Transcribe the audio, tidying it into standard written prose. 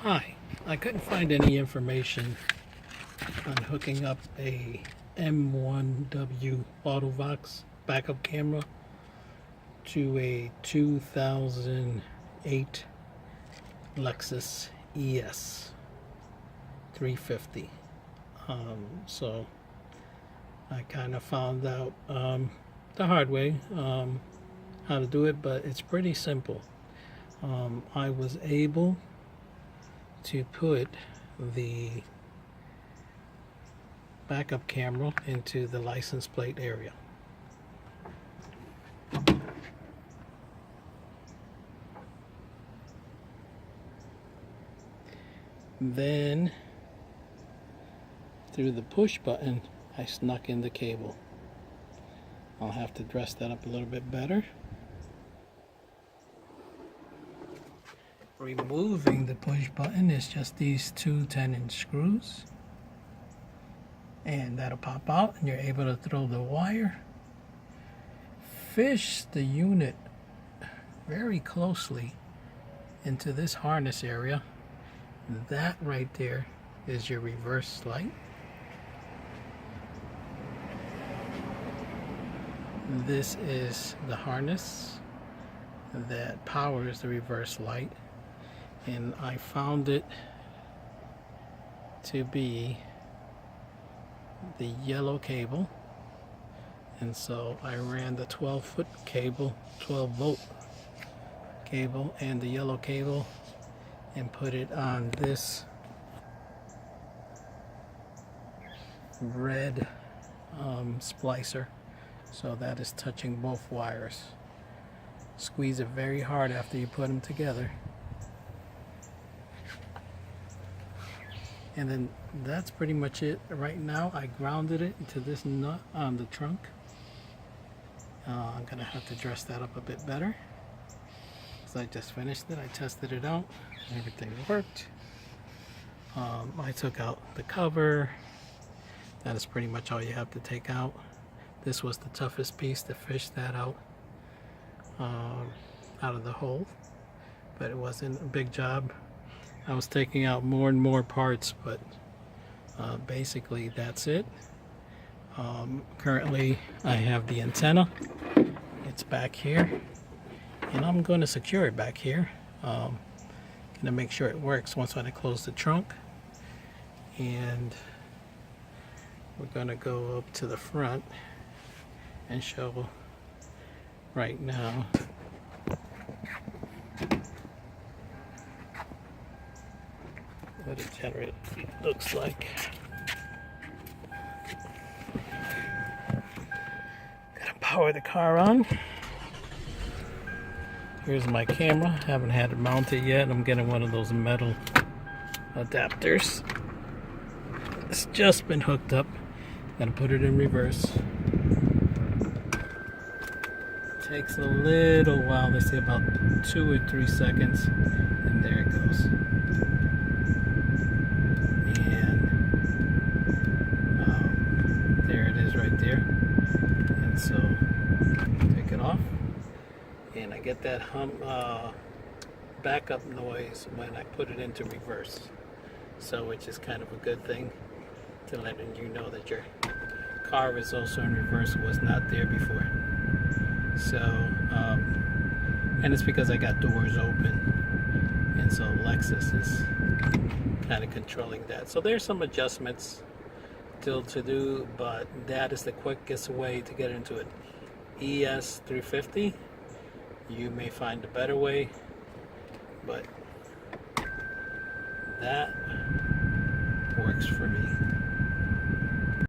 Hi, I couldn't find any information on hooking up a M1W Autovox backup camera to a 2008 LEXUS ES350. So I kind of found out the hard way how to do it, but it's pretty simple. I was able to put the backup camera into the license plate area. Then through the push button I snuck in the cable. I'll have to dress that up a little bit better. Removing the push button is just these two 10-inch screws, and that'll pop out and you're able to throw the wire, fish the unit very closely into this harness area. That right there is your reverse light. This is the harness that powers the reverse light, and I found it to be the yellow cable, and so I ran the 12-foot cable, 12-volt cable, and the yellow cable, and put it on this red splicer, so that is touching both wires. Squeeze it very hard after you put them together, and then that's pretty much it. Right now I grounded it into this nut on the trunk. I'm gonna have to dress that up a bit better, because I just finished it. I tested it out, everything worked. I took out the cover. That is pretty much all you have to take out. This was the toughest piece to fish that out of the hole, but it wasn't a big job. I was taking out more and more parts, but basically that's it. Currently I have the antenna. It's back here, and I'm going to secure it back here. Gonna make sure it works once I close the trunk, and we're gonna go up to the front and show right now what a generator looks like. Gonna power the car on. Here's my camera. Haven't had it mounted yet. I'm getting one of those metal adapters. It's just been hooked up. Gonna put it in reverse. Takes a little while. They say about 2 or 3 seconds, and there it goes. And there it is right there. And so take it off, and I get that backup noise when I put it into reverse. So which is kind of a good thing, to letting you know that your car is also in reverse, was not there before. So and it's because I got doors open, and so LEXUS is kind of controlling that. So there's some adjustments still to do, but that is the quickest way to get into an ES350. You may find a better way, but that works for me.